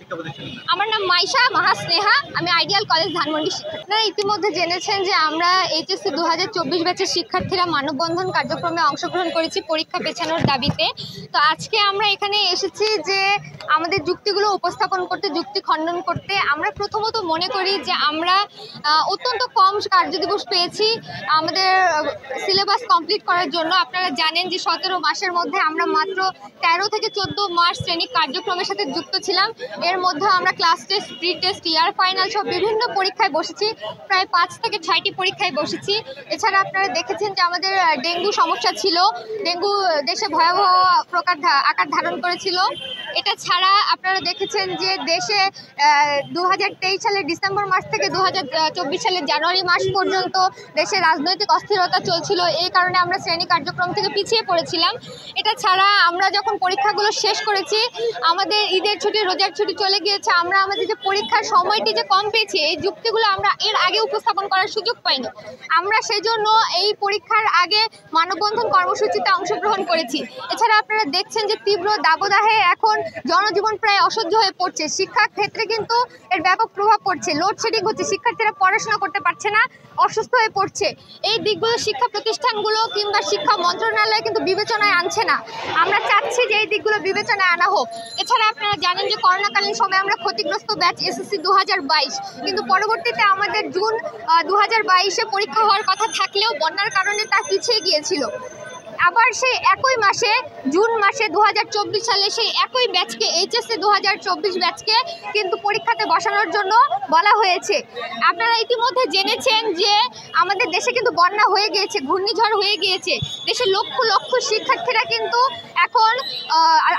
শিক্ষা প্রতিষ্ঠান? আমার নাম মাইশা মাহাস্নেহা, আমি আইডিয়াল কলেজ ধানমন্ডি শিক্ষার্থী। আপনারা ইতিমধ্যে জেনেছেন যে আমরা এইচএসসি 2024 ব্যাচের শিক্ষার্থীরা মানববন্ধন কার্যক্রমে অংশগ্রহণ করেছি পরীক্ষা পেছানোর দাবিতে। তো আজকে আমরা এখানে এসেছি যে আমাদের যুক্তিগুলো উপস্থাপন করতে, যুক্তি খণ্ডন করতে। আমরা প্রথমত মনে করি যে আমরা অত্যন্ত কম কার্যদিবস পেয়েছি আমাদের সিলেবাস কমপ্লিট করার জন্য। আপনারা জানেন যে 17 মাসের মধ্যে আমরা মাত্র 13 থেকে 14 মাস শ্রেণী কার্যক্রমের সাথে যুক্ত ছিলাম। এর মধ্যে আমরা class test, pre test, year final সব বিভিন্ন পরীক্ষায় বসেছি, প্রায় 5 থেকে 6টি পরীক্ষায় বসেছি। এছাড়া আপনারা দেখেছেন যে আমাদের ডেঙ্গু সমস্যা ছিল, ডেঙ্গু দেশে ভয়াবহ আকার ধারণ করেছিল। এটা ছাড়া আপনারা দেখেছেন যে দেশে 2023 সালের ডিসেম্বর মাস থেকে 2024 সালের জানুয়ারি মাস পর্যন্ত দেশে রাজনৈতিক অস্থিরতা চলছিল। এই কারণে আমরা শ্রেণী কার্যক্রম থেকে পিছিয়ে পড়েছিলাম। এটা ছাড়া আমরা যখন পরীক্ষাগুলো শেষ করেছি, আমাদের ঈদের ছুটি, রোজার ছুটি চলে গিয়েছে। আমরা আমাদের যে পরীক্ষার সময়টি যে কম পেয়েছি, এই যুক্তিগুলো আমরা এর আগে উপস্থাপন করার সুযোগ পাইনি। আমরা সেই জন্য এই পরীক্ষার আগে মানববন্ধন কর্মসূচিতে অংশগ্রহণ করেছি। এছাড়া আপনারা দেখছেন যে তীব্র দাবদাহে এখন জনজীবন প্রায় অসহ্য হয়ে পড়ছে। শিক্ষা ক্ষেত্রে কিন্তু এর ব্যাপক প্রভাব পড়ছে, লোডশেডিং হচ্ছে, শিক্ষার্থীরা পড়াশোনা করতে পারছে না, অসুস্থ হয়ে পড়ছে। এই দিকগুলো শিক্ষা প্রতিষ্ঠানগুলো কিংবা শিক্ষা মন্ত্রণালয় কিন্তু বিবেচনায় আনছে না। আমরা চাচ্ছি যে এই দিকগুলো বিবেচনায় আনা হোক। এছাড়া আপনারা জানেন যে করোনাকালীন সময়ে আমরা ক্ষতিগ্রস্ত ব্যাচ এসএসসি 2022, কিন্তু পরবর্তীতে আমাদের জুন 2022-এ পরীক্ষা হওয়ার কথা থাকলেও বন্যার কারণে তা পিছিয়ে গিয়েছিল। আবার সেই একই মাসে, জুন মাসে 2024 সালে সেই একই ব্যাচকে, এইচএসসি 2024 ব্যাচকে কিন্তু পরীক্ষাতে বসানোর জন্য বলা হয়েছে। আপনারা ইতিমধ্যে জেনেছেন যে আমাদের দেশে কিন্তু বন্যা হয়ে গিয়েছে, ঘূর্ণিঝড় হয়ে গিয়েছে। দেশের লক্ষ লক্ষ শিক্ষার্থীরা কিন্তু এখন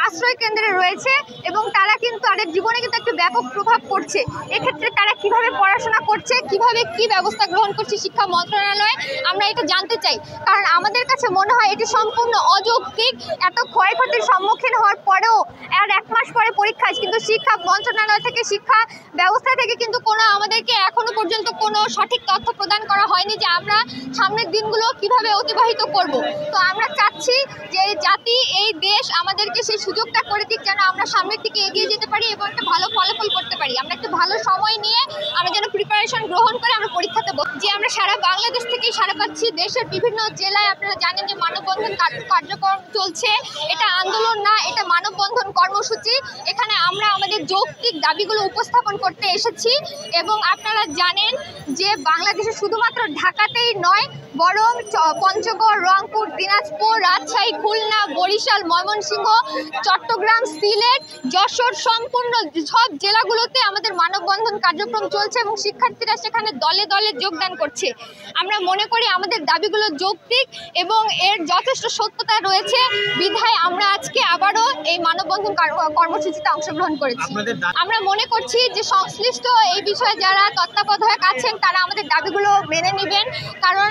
আশ্রয় কেন্দ্রে রয়েছে এবং তারা কিন্তু তাদের জীবনে কিন্তু একটা ব্যাপক প্রভাব পড়ছে। এক্ষেত্রে তারা কিভাবে পড়াশোনা করছে, কিভাবে কি ব্যবস্থা গ্রহণ করছে শিক্ষা মন্ত্রণালয়, আমরা এটা জানতে চাই। কারণ আমাদের কাছে মনে হয় এটি সম্পূর্ণ অযৌক্তিক। এত ক্ষয়ক্ষতির সম্মুখীন হওয়ার পরেও আর 1 মাস পরে পরীক্ষা, কিন্তু শিক্ষা মন্ত্রণালয় থেকে, শিক্ষা ব্যবস্থা থেকে কিন্তু আমাদেরকে এখনো পর্যন্ত কোনো সঠিক তথ্য প্রদান করা হয়নি যে আমরা সামনের দিনগুলো কিভাবে অতিবাহিত করব। তো আমরা চাচ্ছি যে এই জাতি, এই দেশ আমাদেরকে সেই সুযোগটা করে দিক যেন আমরা সামনের দিকে এগিয়ে যেতে পারি এবং একটা ভালো ফলাফল করতে পারি। আমরা একটু ভালো সময় নিয়ে আমরা যেন প্রিপারেশন গ্রহণ করে আমরা পরীক্ষাতে যে আমরা সারা বাংলাদেশ থেকেই সারা পাচ্ছি। দেশের বিভিন্ন জেলায় আপনারা জানেন যে মানববন্ধন কার্যক্রম চলছে। এটা আন্দোলন না, এটা মানববন্ধন কর্মসূচি। এখানে আমরা আমাদের যৌক্তিক দাবিগুলো উপস্থাপন করতে এসেছি এবং আপনারা জানেন যে বাংলাদেশে শুধুমাত্র ঢাকাতেই নয়, বরং পঞ্চগড়, রংপুর, দিনাজপুর, রাজশাহী, খুলনা, বরিশাল, ময়মনসিংহ, চট্টগ্রাম, সিলেট, যশোর, সম্পূর্ণ সব জেলাগুলোতে আমাদের মানববন্ধন কার্যক্রম চলছে এবং শিক্ষার্থীরা সেখানে দলে দলে যোগদান করছে। আমরা মনে করি আমাদের দাবিগুলো যৌক্তিক এবং এর যথেষ্ট সত্যতা রয়েছে, বিধায় আমরা আজকে আবারও এই মানববন্ধন কর্মসূচিতে অংশগ্রহণ করেছি। আমরা মনে করছি যে সংশ্লিষ্ট এই বিষয়ে যারা তত্ত্বাবধায়ক আছেন তারা আমাদের দাবিগুলো মেনে নেবেন। কারণ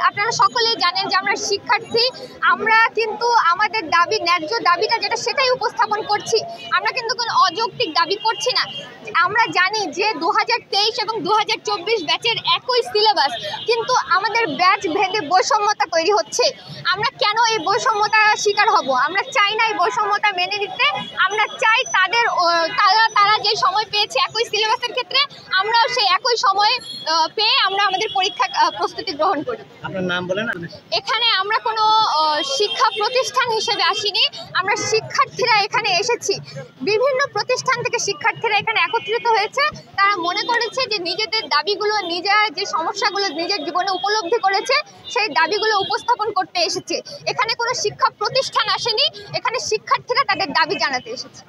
আপনারা সকলেই জানেন যে আমরা শিক্ষার্থী, আমরা কিন্তু আমাদের দাবি, ন্যায্য দাবিটা যেটা সেটাই উপস্থাপন করছি। আমরা কিন্তু কোনো অযৌক্তিক দাবি করছি না। আমরা জানি যে 2023 এবং 2024 ব্যাচের একই সিলেবাস, কিন্তু আমাদের ব্যাচ ভেদে বৈষম্যতা তৈরি হচ্ছে। আমরা কেন এই বৈষম্যতা শিকার হব? আমরা চাই না এই বৈষম্যতা মেনে নিতে। আমরা চাই তারা যে সময় পেয়েছে একই সিলেবাসের ক্ষেত্রে, আমরাও সেই একই সময় পেয়ে আমরা আমাদের পরীক্ষা প্রস্তুতি গ্রহণ করি। আপনার নাম বলেন। এখানে আমরা কোনো শিক্ষা প্রতিষ্ঠান হিসেবে আসিনি, আমরা শিক্ষার্থীরা এখানে এসেছি। বিভিন্ন প্রতিষ্ঠান থেকে শিক্ষার্থীরা এখানে একত্রিত হয়েছে। তারা মনে করেছে যে নিজেদের দাবিগুলো, নিজের যে সমস্যাগুলো নিজের জীবনে উপলব্ধি করেছে, সেই দাবিগুলো উপস্থাপন করতে এসেছে। এখানে কোনো শিক্ষা প্রতিষ্ঠান আসেনি, এখানে শিক্ষার্থীরা তাদের দাবি জানাতে এসেছে।